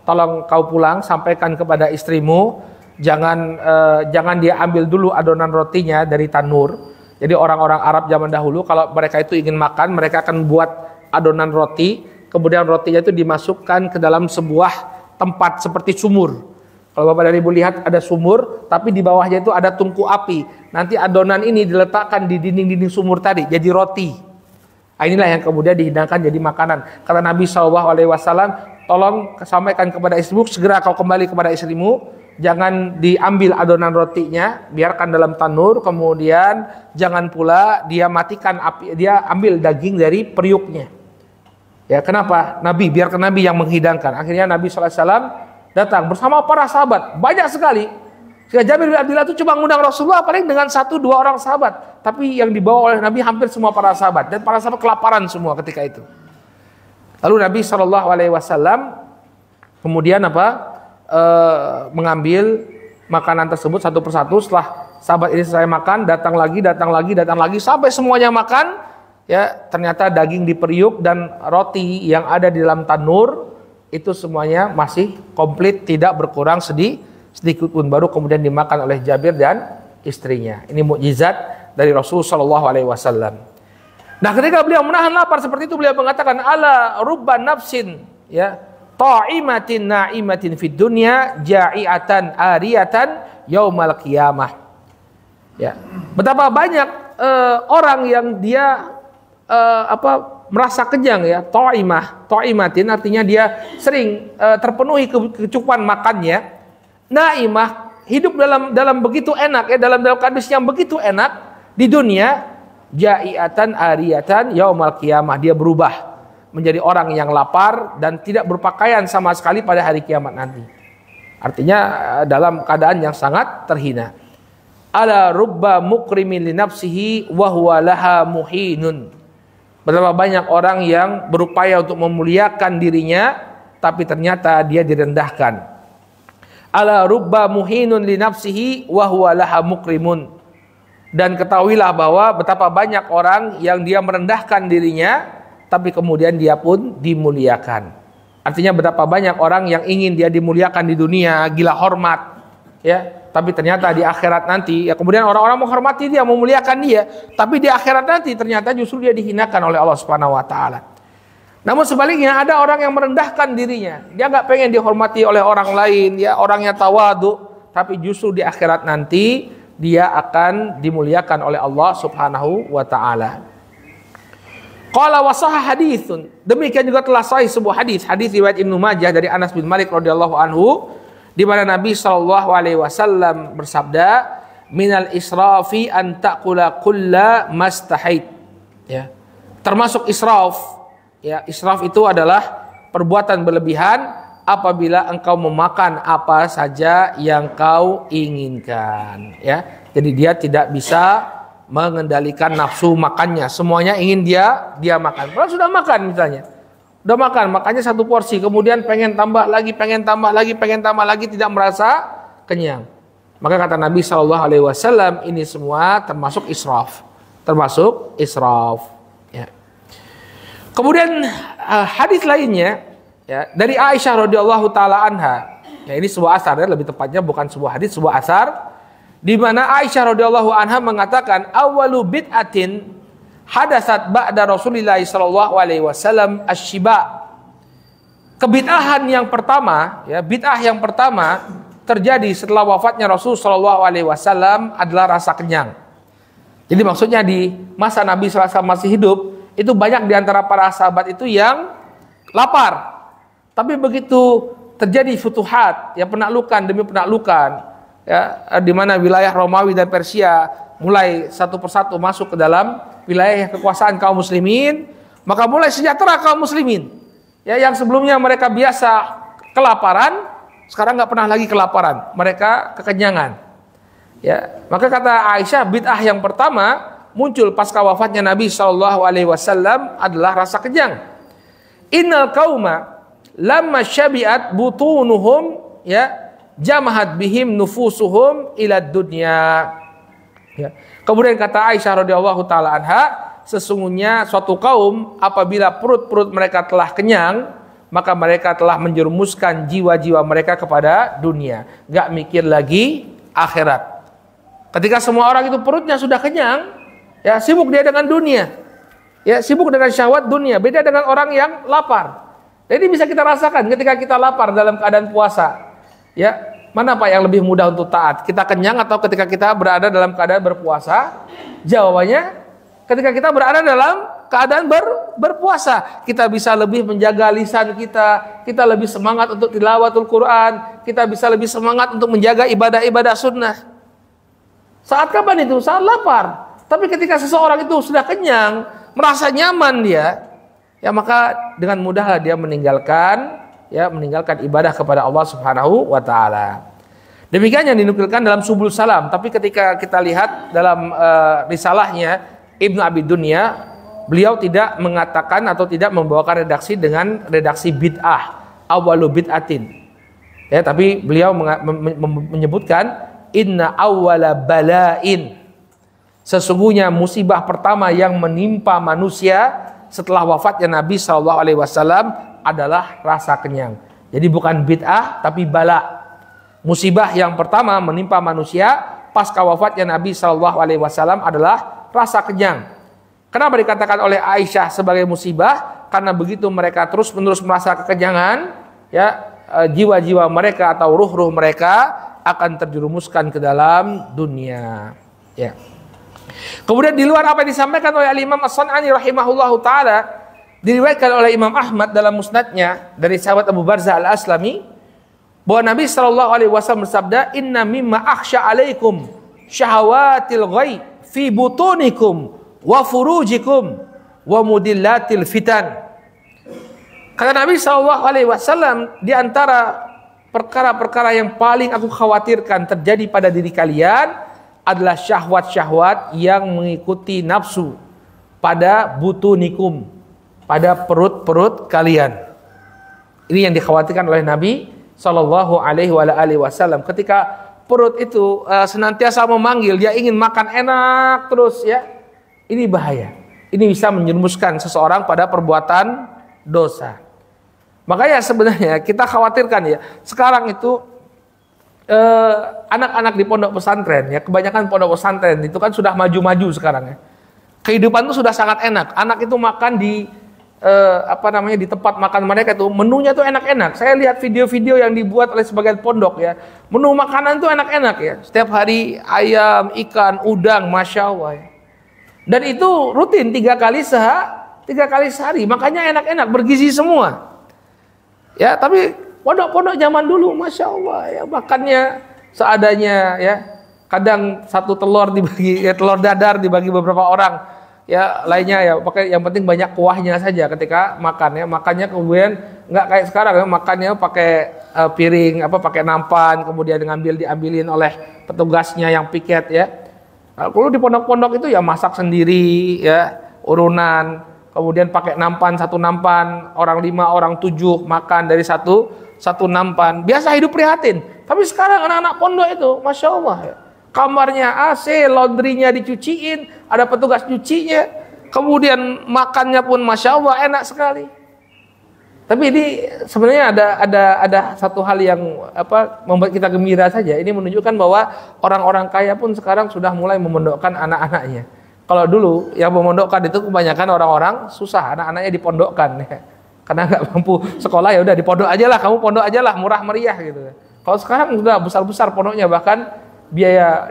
tolong kau pulang sampaikan kepada istrimu, jangan dia ambil dulu adonan rotinya dari tanur. Jadi orang-orang Arab zaman dahulu kalau mereka itu ingin makan, mereka akan buat adonan roti, kemudian rotinya itu dimasukkan ke dalam sebuah tempat seperti sumur. Kalau Bapak dan Ibu lihat ada sumur, tapi di bawahnya itu ada tungku api. Nanti adonan ini diletakkan di dinding-dinding sumur tadi, jadi roti. Nah, inilah yang kemudian dihidangkan jadi makanan. Kata Nabi SAW, tolong sampaikan kepada istrimu, segera kau kembali kepada istrimu, jangan diambil adonan rotinya, biarkan dalam tanur, kemudian jangan pula dia matikan api, dia ambil daging dari periuknya. Ya, kenapa? Nabi, biarkan Nabi yang menghidangkan. Akhirnya Nabi SAW datang bersama para sahabat, banyak sekali. Sehingga Jabir bin Abdillah itu cuma mengundang Rasulullah paling dengan 1-2 orang sahabat, tapi yang dibawa oleh Nabi hampir semua para sahabat, dan para sahabat kelaparan semua ketika itu. Lalu Nabi SAW kemudian mengambil makanan tersebut satu persatu. Setelah sahabat ini selesai makan, datang lagi sampai semuanya makan. Ya, ternyata daging diperiuk dan roti yang ada di dalam tanur itu semuanya masih komplit, tidak berkurang sedikit pun, baru kemudian dimakan oleh Jabir dan istrinya. Ini mukjizat dari Rasul sallallahu alaihi wasallam. Nah, ketika beliau menahan lapar seperti itu, beliau mengatakan ala rubban nafsin ya ta'imatin na'imatin fid dunya ja'iatan ariyatan yaumal qiyamah. Ya, betapa banyak orang yang dia merasa kenyang ya, ta'imatin artinya dia sering terpenuhi kecukupan makannya. Naimah, hidup dalam begitu enak ya, dalam kondisi yang begitu enak di dunia. Ja'iatan ariyatan yaumal qiyamah, dia berubah menjadi orang yang lapar dan tidak berpakaian sama sekali pada hari kiamat nanti. Artinya dalam keadaan yang sangat terhina. Ala rubba mukrimin li nafsihi wa huwa laha muhinun. Betapa banyak orang yang berupaya untuk memuliakan dirinya tapi ternyata dia direndahkan. Ala rubba muhinun li nafsihi wa huwa laha mukrimun. Dan ketahuilah bahwa betapa banyak orang yang dia merendahkan dirinya tapi kemudian dia pun dimuliakan. Artinya betapa banyak orang yang ingin dia dimuliakan di dunia, gila hormat ya, tapi ternyata di akhirat nanti ya kemudian orang-orang menghormati dia, memuliakan dia, tapi di akhirat nanti ternyata justru dia dihinakan oleh Allah Subhanahu wa taala. Namun sebaliknya ada orang yang merendahkan dirinya, dia nggak pengen dihormati oleh orang lain ya, orangnya tawadu, tapi justru di akhirat nanti dia akan dimuliakan oleh Allah Subhanahu wa taala. Qala wa sahih haditsun. Demikian juga telah sahih sebuah hadis riwayat Ibnu Majah dari Anas bin Malik radhiyallahu anhu di mana Nabi sallallahu alaihi wasallam bersabda, "Minal israfi an taqula kulla mastahait." Ya. Termasuk israf. Ya, israf itu adalah perbuatan berlebihan apabila engkau memakan apa saja yang kau inginkan, ya. Jadi dia tidak bisa mengendalikan nafsu makannya. Semuanya ingin dia makan. Kalau sudah makan misalnya, udah makannya satu porsi, kemudian pengen tambah lagi, tidak merasa kenyang. Maka kata Nabi SAW, ini semua termasuk israf, Ya. Kemudian hadis lainnya. Ya, dari Aisyah radhiyallahu taala anha. Ya, ini sebuah asar ya, lebih tepatnya bukan sebuah hadis, sebuah asar di mana Aisyah radhiyallahu anha mengatakan awalu bid'atin hadatsat ba'da Rasulillah sallallahu alaihi wasallam asy-syiba. Kebid'ahan yang pertama, ya, bid'ah yang pertama terjadi setelah wafatnya Rasul sallallahu alaihi wasallam adalah rasa kenyang. Jadi maksudnya di masa Nabi sallallahu alaihi wasallam masih hidup, itu banyak di antara para sahabat itu yang lapar. Tapi begitu terjadi futuhat, ya, penaklukan demi penaklukan, ya, di mana wilayah Romawi dan Persia mulai satu persatu masuk ke dalam wilayah kekuasaan kaum muslimin, maka mulai sejahtera kaum muslimin. Ya, yang sebelumnya mereka biasa kelaparan, sekarang nggak pernah lagi kelaparan, mereka kekenyangan. Ya, maka kata Aisyah, bid'ah yang pertama muncul pasca wafatnya Nabi SAW adalah rasa kenyang. Innal qauma lamma syabi'at butunuhum ya jamahat bihim nufusuhum ila dunya. Ya. Kemudian kata Aisyah radhiyallahu taala anha, sesungguhnya suatu kaum apabila perut-perut mereka telah kenyang, maka mereka telah menjerumuskan jiwa-jiwa mereka kepada dunia, enggak mikir lagi akhirat. Ketika semua orang itu perutnya sudah kenyang, ya sibuk dia dengan dunia. Ya, sibuk dengan syahwat dunia, beda dengan orang yang lapar. Jadi bisa kita rasakan ketika kita lapar dalam keadaan puasa. Ya, mana Pak yang lebih mudah untuk taat? Kita kenyang atau ketika kita berada dalam keadaan berpuasa? Jawabannya, ketika kita berada dalam keadaan berpuasa, kita bisa lebih menjaga lisan kita, kita lebih semangat untuk tilawatul Quran, kita bisa lebih semangat untuk menjaga ibadah-ibadah sunnah. Saat kapan itu? Saat lapar. Tapi ketika seseorang itu sudah kenyang, merasa nyaman dia, ya maka dengan mudahlah dia meninggalkan ibadah kepada Allah Subhanahu wa taala. Demikian yang dinukilkan dalam Subul Salam. Tapi ketika kita lihat dalam risalahnya Ibnu Abi Dunya, beliau tidak mengatakan atau tidak membawakan redaksi dengan redaksi bid'ah, awalu bid'atin. Ya, tapi beliau menyebutkan inna awwala bala'in, sesungguhnya musibah pertama yang menimpa manusia setelah wafatnya Nabi SAW adalah rasa kenyang. Jadi bukan bid'ah tapi bala. Musibah yang pertama menimpa manusia pasca wafatnya Nabi SAW adalah rasa kenyang. Kenapa dikatakan oleh Aisyah sebagai musibah? Karena begitu mereka terus-menerus merasa kekenyangan, ya, jiwa-jiwa mereka atau ruh-ruh mereka akan terjerumuskan ke dalam dunia. Ya. Kemudian di luar apa yang disampaikan oleh Imam As-San'ani rahimahullahu taala, diriwayatkan oleh Imam Ahmad dalam musnadnya dari sahabat Abu Barzah Al-Aslami bahwa Nabi SAW bersabda, inna mimma akhsha alaikum syahawatil ghaib fi butunikum wa furujikum wa mudillatil fitan. Kata Nabi SAW, di antara perkara-perkara yang paling aku khawatirkan terjadi pada diri kalian adalah syahwat-syahwat yang mengikuti nafsu pada butunikum, pada perut-perut kalian. Ini yang dikhawatirkan oleh Nabi SAW. Ketika perut itu senantiasa memanggil, dia ingin makan enak terus, ya. Ini bahaya. Ini bisa menjerumuskan seseorang pada perbuatan dosa. Makanya sebenarnya kita khawatirkan, ya, sekarang itu anak-anak di pondok pesantren, ya, kebanyakan pondok pesantren itu kan sudah maju-maju sekarang, ya. Kehidupan itu sudah sangat enak. Anak itu makan di di tempat makan mereka itu menunya tuh enak-enak. Saya lihat video-video yang dibuat oleh sebagian pondok, ya. Menu makanan tuh enak-enak, ya. Setiap hari ayam, ikan, udang, masya Allah, ya. Dan itu rutin 3 kali sehari. Makanya enak-enak, bergizi semua. Ya, tapi pondok-pondok zaman dulu, masya Allah, ya, makannya seadanya, ya. Kadang satu telur dibagi, ya, telur dadar dibagi beberapa orang, ya, lainnya ya pakai, yang penting banyak kuahnya saja ketika makan, ya. Makannya kemudian nggak kayak sekarang, ya, makannya pakai piring, pakai nampan, kemudian diambilin oleh petugasnya yang piket, ya. Nah, kalau di pondok-pondok itu ya masak sendiri, ya, urunan, kemudian pakai nampan, satu nampan, orang 5, orang 7 makan dari satu nampan. Biasa hidup prihatin. Tapi sekarang anak-anak pondok itu, masya Allah, ya, kamarnya AC, laundrynya dicuciin, ada petugas cucinya, kemudian makannya pun masya Allah enak sekali. Tapi ini sebenarnya ada satu hal yang membuat kita gembira saja. Ini menunjukkan bahwa orang-orang kaya pun sekarang sudah mulai memondokkan anak-anaknya. Kalau dulu yang memondokkan itu kebanyakan orang-orang susah, anak-anaknya dipondokkan, ya. Karena nggak mampu sekolah, ya udah di pondok aja lah, kamu pondok aja lah, murah meriah gitu. Kalau sekarang sudah besar-besar pondoknya, bahkan biaya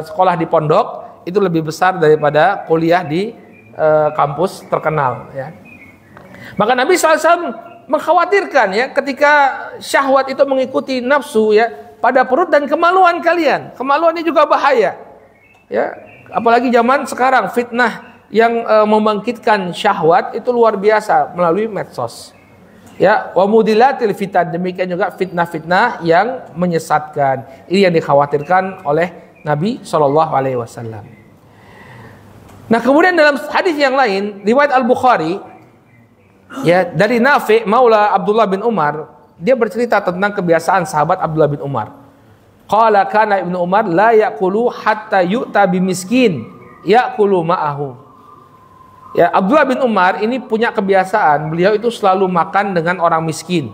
sekolah di pondok itu lebih besar daripada kuliah di kampus terkenal, ya. Maka Nabi SAW mengkhawatirkan, ya, ketika syahwat itu mengikuti nafsu, ya, pada perut dan kemaluan kalian. Kemaluan ini juga bahaya, ya. Apalagi zaman sekarang fitnah yang membangkitkan syahwat itu luar biasa melalui medsos, ya, wa mudillatil fitan, demikian juga fitnah-fitnah yang menyesatkan. Ini yang dikhawatirkan oleh Nabi SAW. Nah, kemudian dalam hadis yang lain riwayat Al-Bukhari, ya, dari Nafi' maula Abdullah bin Umar, dia bercerita tentang kebiasaan sahabat Abdullah bin Umar. Qala kana Ibnu Umar la yaqulu hatta yu'ta bimiskin yaqulu ma'ahu. Ya, Abdullah bin Umar ini punya kebiasaan, beliau itu selalu makan dengan orang miskin.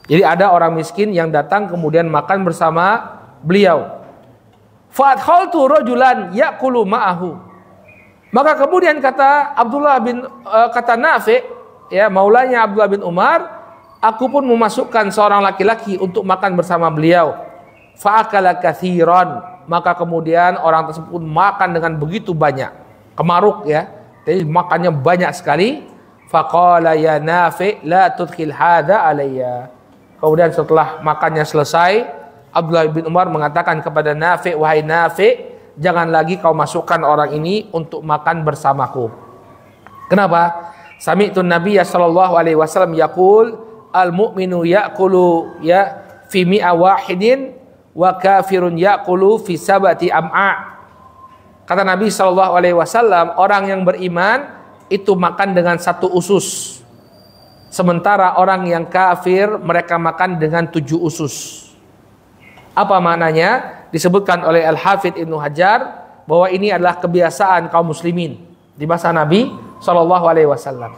Jadi ada orang miskin yang datang kemudian makan bersama beliau. Fa adkhaltu rajulan yaqulu ma'ahu. Maka kemudian kata kata Nafi', ya, maulanya Abdullah bin Umar, aku pun memasukkan seorang laki-laki untuk makan bersama beliau. Fa'akala katsiran, maka kemudian orang tersebut makan dengan begitu banyak, kemaruk, ya, jadi makannya banyak sekali. Faqala ya Nafi' la tudkhil hadza alayya. Kemudian setelah makannya selesai, Abdullah bin Umar mengatakan kepada Nafi', wahai Nafi', jangan lagi kau masukkan orang ini untuk makan bersamaku. Kenapa? Sami'tu Nabiyya sallallahu alaihi wasallam yaqul al-mu'minu ya'kulu, ya, fi mi'a wahidin wa kafirun ya'kulu fi sabati am'a. Kata Nabi sallallahu alaihi wasallam, orang yang beriman itu makan dengan 1 usus. Sementara orang yang kafir mereka makan dengan 7 usus. Apa maknanya? disebutkan oleh Al-Hafidz Ibnu Hajar bahwa ini adalah kebiasaan kaum muslimin di masa Nabi Shallallahu Alaihi Wasallam.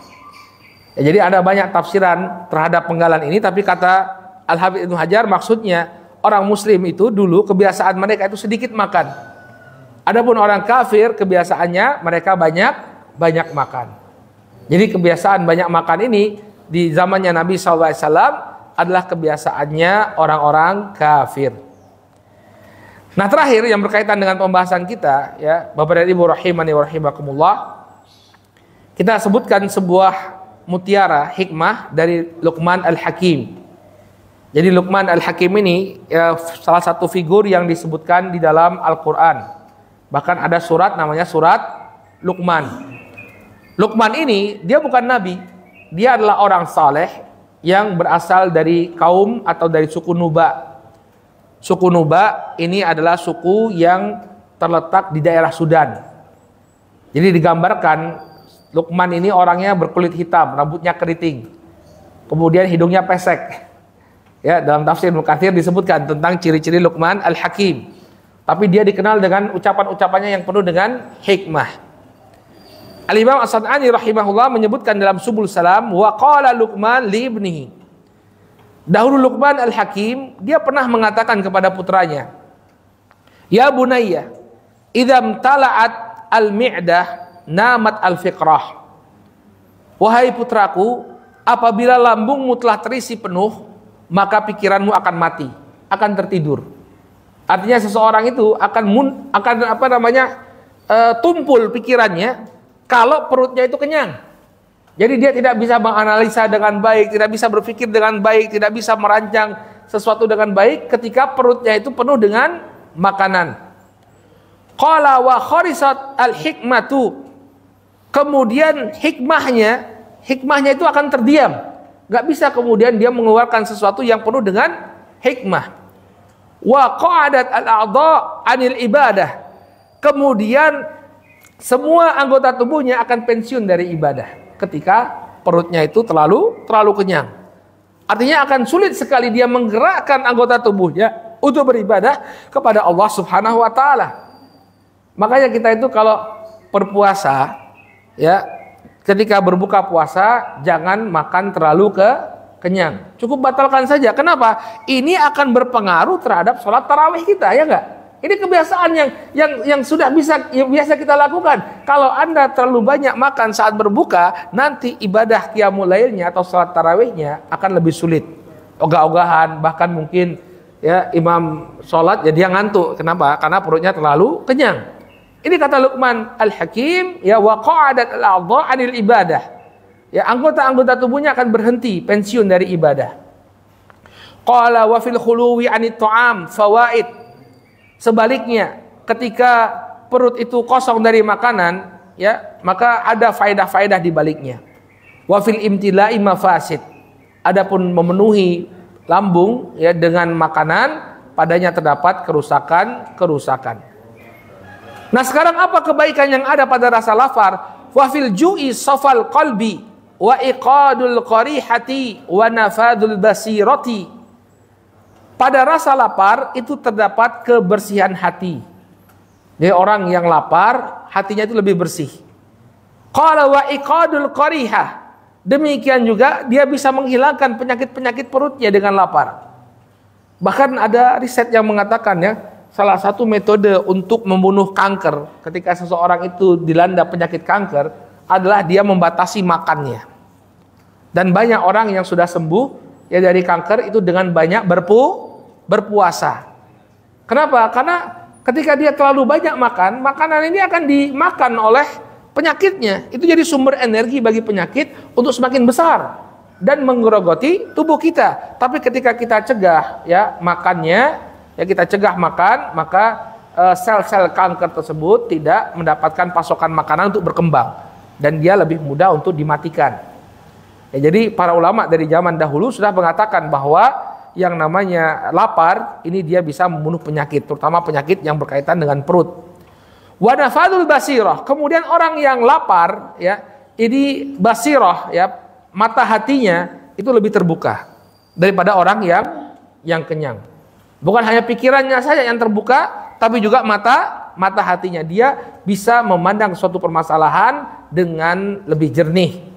Ya, jadi ada banyak tafsiran terhadap penggalan ini, tapi kata Al-Hafidz Ibnu Hajar maksudnya orang muslim itu dulu kebiasaan mereka itu sedikit makan. Adapun orang kafir kebiasaannya mereka banyak makan. Jadi kebiasaan banyak makan ini di zamannya Nabi SAW adalah kebiasaannya orang-orang kafir. Nah, terakhir yang berkaitan dengan pembahasan kita, ya, Bapak dan Ibu rahimani wa rahimakumullah, kita sebutkan sebuah mutiara hikmah dari Luqman Al-Hakim. Jadi Luqman Al-Hakim ini ya, salah satu figur yang disebutkan di dalam Al-Quran. Bahkan ada surat namanya surat Luqman. Luqman ini dia bukan nabi, dia adalah orang saleh yang berasal dari kaum atau dari suku Nuba. Suku Nuba ini adalah suku yang terletak di daerah Sudan. Jadi digambarkan Luqman ini orangnya berkulit hitam, rambutnya keriting, kemudian hidungnya pesek. Ya, dalam tafsir Ibnu Katsir disebutkan tentang ciri-ciri Luqman Al-Hakim. Tapi dia dikenal dengan ucapan-ucapannya yang penuh dengan hikmah. Al-Imam As-San'ani rahimahullah menyebutkan dalam Subul Salam, wa qala Luqman li ibnihi. Dahulu Luqman Al-Hakim dia pernah mengatakan kepada putranya, ya bunayya, idza tala'at al-mi'dah namat al-fiqrah. Wahai putraku, apabila lambungmu telah terisi penuh, maka pikiranmu akan mati, akan tertidur. Artinya seseorang itu akan tumpul pikirannya kalau perutnya itu kenyang. Jadi dia tidak bisa menganalisa dengan baik, tidak bisa berpikir dengan baik, tidak bisa merancang sesuatu dengan baik ketika perutnya itu penuh dengan makanan. Qala wa kharisat al-hikmatu. Kemudian hikmahnya itu akan terdiam. Gak bisa kemudian dia mengeluarkan sesuatu yang penuh dengan hikmah. Wa qa'adat al-a'dha 'anil ibadah. Kemudian semua anggota tubuhnya akan pensiun dari ibadah ketika perutnya itu terlalu kenyang. Artinya akan sulit sekali dia menggerakkan anggota tubuhnya untuk beribadah kepada Allah Subhanahu wa taala. Makanya kita itu kalau berpuasa, ya, ketika berbuka puasa jangan makan terlalu kenyang. Cukup batalkan saja. Kenapa? Ini akan berpengaruh terhadap sholat tarawih kita, ya enggak? Ini kebiasaan yang sudah biasa kita lakukan. Kalau Anda terlalu banyak makan saat berbuka, nanti ibadah qiyamul lailnya atau salat tarawihnya akan lebih sulit. Ogah-ogahan, bahkan mungkin ya imam sholat jadi dia ngantuk. Kenapa? Karena perutnya terlalu kenyang. Ini kata Luqman Al-Hakim, ya wa qa'adat al-a'dha 'anil ibadah. Ya, anggota-anggota tubuhnya akan berhenti, pensiun dari ibadah. Qala wa fil khuluwi 'anit ta'am fawaid. Sebaliknya, ketika perut itu kosong dari makanan, ya, maka ada faedah-faedah di baliknya. Wa fil imtila'i mafasid. Adapun memenuhi lambung ya dengan makanan, padanya terdapat kerusakan. Nah, sekarang apa kebaikan yang ada pada rasa lapar? Wa fil ju'i safal qalbi wa iqadul qarihati wa nafadul basirati. Pada rasa lapar itu terdapat kebersihan hati. Jadi orang yang lapar, hatinya itu lebih bersih. Qala wa iqadul qarihah. Demikian juga dia bisa menghilangkan penyakit-penyakit perutnya dengan lapar. Bahkan ada riset yang mengatakan ya, salah satu metode untuk membunuh kanker ketika seseorang itu dilanda penyakit kanker adalah dia membatasi makannya. Dan banyak orang yang sudah sembuh ya dari kanker itu dengan banyak berpuasa. Kenapa? Karena ketika dia terlalu banyak makan, makanan ini akan dimakan oleh penyakitnya. Itu jadi sumber energi bagi penyakit untuk semakin besar dan menggerogoti tubuh kita. Tapi ketika kita cegah ya makannya, ya kita cegah makan, maka sel-sel kanker tersebut tidak mendapatkan pasokan makanan untuk berkembang dan dia lebih mudah untuk dimatikan. Ya, jadi para ulama dari zaman dahulu sudah mengatakan bahwa yang namanya lapar ini dia bisa membunuh penyakit, terutama penyakit yang berkaitan dengan perut. Wa nafadul basirah. Kemudian orang yang lapar ya, ini basirah ya, mata hatinya itu lebih terbuka daripada orang yang kenyang. Bukan hanya pikirannya saja yang terbuka, tapi juga mata hatinya. Dia bisa memandang suatu permasalahan dengan lebih jernih.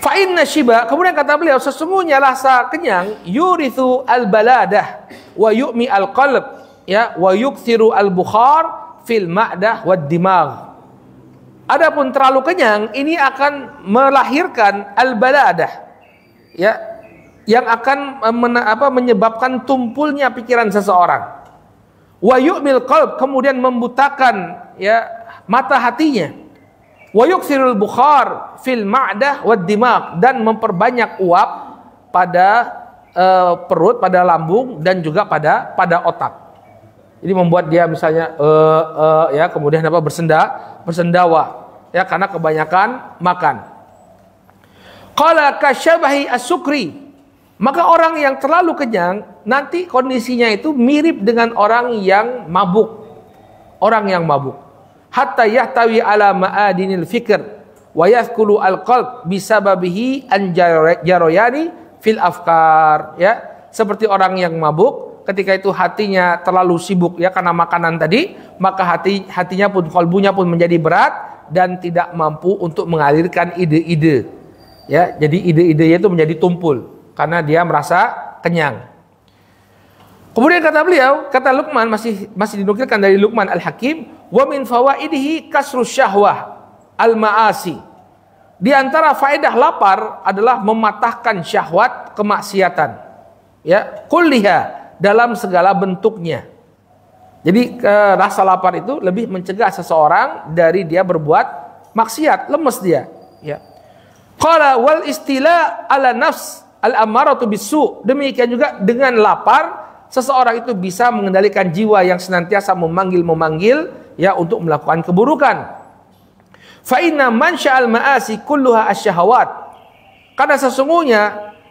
Fa inna shiba, kemudian kata beliau, sesungguhnya rasa kenyang yurithu al-baladah wa yu'mi al-qalb, ya, wa yukthiru al-bukhar fil ma'dah wad dimagh. Adapun terlalu kenyang ini akan melahirkan al-baladah, ya, yang akan menyebabkan tumpulnya pikiran seseorang. Wa yu'mil qalb, kemudian membutakan, ya, mata hatinya. Wa yuksirul bukhar fil ma'dah wad dimagh, dan memperbanyak uap pada perut, pada lambung, dan juga pada otak. Jadi membuat dia misalnya ya, kemudian bersendawa, ya, karena kebanyakan makan. Qala kasyabahi as-sukri, maka orang yang terlalu kenyang nanti kondisinya itu mirip dengan orang yang mabuk. Orang yang mabuk. Hatta yahtawi ala ma'adinil fikr wa yathkulu al-qalb bisababihi an jaroyani fil afkar, ya. Seperti orang yang mabuk, ketika itu hatinya terlalu sibuk, ya, karena makanan tadi, maka hatinya pun, kalbunya pun menjadi berat dan tidak mampu untuk mengalirkan ide-ide, ya. Jadi ide-idenya itu menjadi tumpul karena dia merasa kenyang. Kemudian kata beliau, kata Luqman, masih dinukilkan dari Luqman Al-Hakim, wa min fawaidihi kasrus syahwah al-ma'asi. Di antara faedah lapar adalah mematahkan syahwat kemaksiatan, ya, kulliha, dalam segala bentuknya. Jadi rasa lapar itu lebih mencegah seseorang dari dia berbuat maksiat, lemes dia, ya. Qala wal istila ala nafs al-ammaratu bisu, demikian juga dengan lapar seseorang itu bisa mengendalikan jiwa yang senantiasa memanggil, ya, untuk melakukan keburukan. Fa inna mansya'al ma'asi kulluha asyahawat, karena sesungguhnya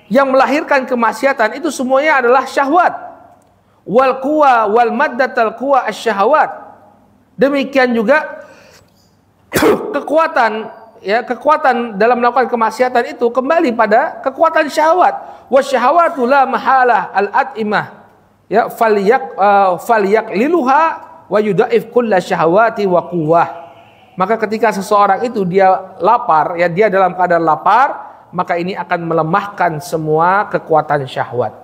yang melahirkan kemaksiatan itu semuanya adalah syahwat. Wal quwa wal maddatal quwa asyahawat, demikian juga kekuatan, ya, kekuatan dalam melakukan kemaksiatan itu kembali pada kekuatan syahwat. Wasyahawatu la mahalah al-at'imah, ya, falyak liluha wa yudaif kulla syahawati wa quwwah. Maka ketika seseorang itu dia lapar, ya, dia dalam keadaan lapar, maka ini akan melemahkan semua kekuatan syahwat.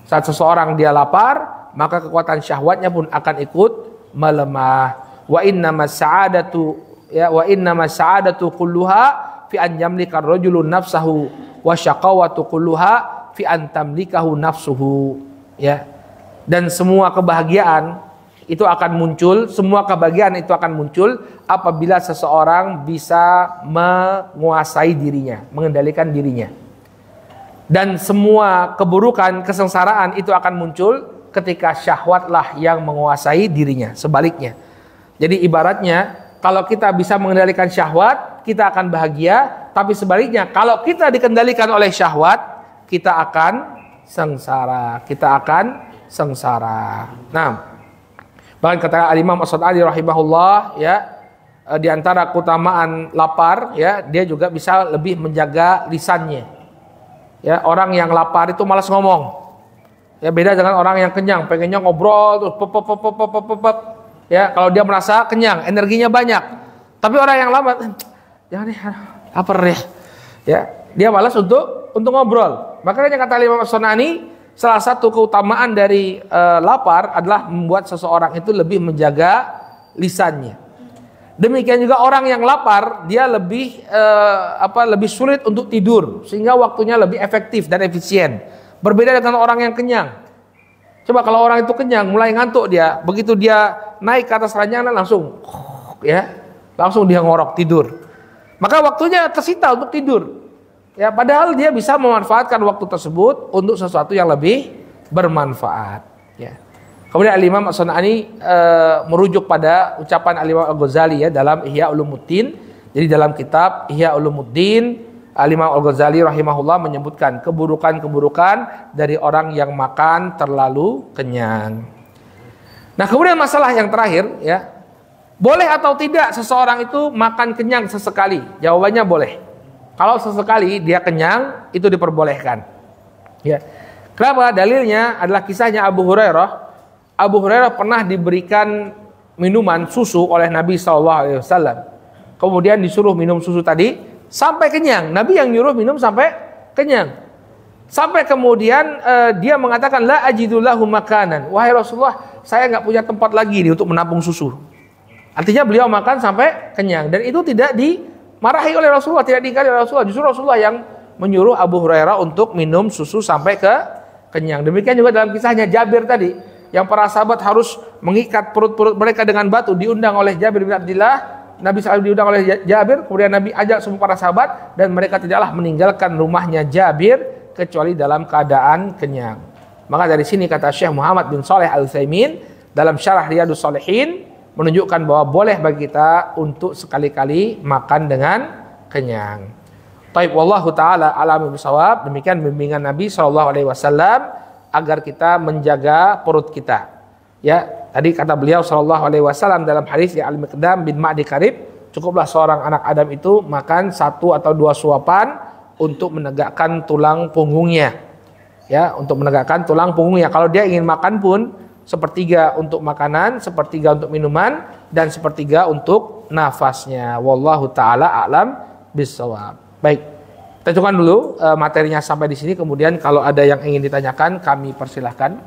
Saat seseorang dia lapar, maka kekuatan syahwatnya pun akan ikut melemah. Wa innamas sa'adatu, ya, wa innamas sa'adatu kulluha fi an yamlika ar-rajulu nafsahu wa syaqawatu kulluha fi an tamlikahu nafsuhu, ya. Dan semua kebahagiaan itu akan muncul, apabila seseorang bisa menguasai dirinya, mengendalikan dirinya. Dan semua keburukan, kesengsaraan itu akan muncul ketika syahwatlah yang menguasai dirinya, sebaliknya. Jadi ibaratnya, kalau kita bisa mengendalikan syahwat, kita akan bahagia, tapi sebaliknya, kalau kita dikendalikan oleh syahwat, kita akan sengsara. Nah, bahkan kata Al-Imam As-Sad'ali rahimahullah, ya, di antara keutamaan lapar, ya, dia juga bisa lebih menjaga lisannya. Ya, orang yang lapar itu malas ngomong. Ya, beda dengan orang yang kenyang, pengennya ngobrol terus ya, kalau dia merasa kenyang, energinya banyak. Tapi orang yang lapar, jangan deh, lapar ya. Ya, dia malas untuk ngobrol. Makanya kata Imam As-Sunani, salah satu keutamaan dari lapar adalah membuat seseorang itu lebih menjaga lisannya. Demikian juga orang yang lapar, dia lebih sulit untuk tidur, sehingga waktunya lebih efektif dan efisien. Berbeda dengan orang yang kenyang. Coba kalau orang itu kenyang, mulai ngantuk dia, begitu dia naik ke atas ranjang langsung dia ngorok tidur. Maka waktunya tersita untuk tidur. Ya, padahal dia bisa memanfaatkan waktu tersebut untuk sesuatu yang lebih bermanfaat. Ya. Kemudian Al-Imam As-Sun'ani merujuk pada ucapan Al-Imam Al-Ghazali, ya, dalam Ihya Ulumuddin. Jadi dalam kitab Ihya Ulumuddin, Al-Imam Al-Ghazali rahimahullah menyebutkan keburukan-keburukan dari orang yang makan terlalu kenyang. Nah, kemudian masalah yang terakhir, ya, boleh atau tidak seseorang itu makan kenyang sesekali? Jawabannya boleh. Kalau sesekali dia kenyang, itu diperbolehkan. Ya. Kenapa? Dalilnya adalah kisahnya Abu Hurairah. Abu Hurairah pernah diberikan minuman susu oleh Nabi SAW. Kemudian disuruh minum susu tadi sampai kenyang. Nabi yang nyuruh minum sampai kenyang. Sampai kemudian dia mengatakan, la ajidullahu makanan. Wahai Rasulullah, saya nggak punya tempat lagi nih untuk menampung susu. Artinya beliau makan sampai kenyang. Dan itu tidak dimarahi oleh Rasulullah, tidak diingkari oleh Rasulullah. Justru Rasulullah yang menyuruh Abu Hurairah untuk minum susu sampai ke kenyang. Demikian juga dalam kisahnya Jabir tadi, yang para sahabat harus mengikat perut-perut mereka dengan batu, diundang oleh Jabir bin Abdullah. Nabi SAW diundang oleh Jabir, kemudian Nabi ajak semua para sahabat, dan mereka tidaklah meninggalkan rumahnya Jabir kecuali dalam keadaan kenyang. Maka dari sini kata Syekh Muhammad bin Shalih Al-Utsaimin dalam Syarah Riyadhus Shalihin menunjukkan bahwa boleh bagi kita untuk sekali-kali makan dengan kenyang. Taib wallahu taala alam bisawab. Demikian bimbingan Nabi SAW agar kita menjaga perut kita. Ya, tadi kata beliau SAW dalam hadis yang Al-Miqdam bin Ma'di Karib, cukuplah seorang anak Adam itu makan 1 atau 2 suapan untuk menegakkan tulang punggungnya. Ya, untuk menegakkan tulang punggungnya. Kalau dia ingin makan pun 1/3 untuk makanan, 1/3 untuk minuman, dan 1/3 untuk nafasnya. Wallahu taala a'lam bissawab. Baik, kita cukupkan dulu materinya sampai di sini. Kemudian kalau ada yang ingin ditanyakan, kami persilahkan.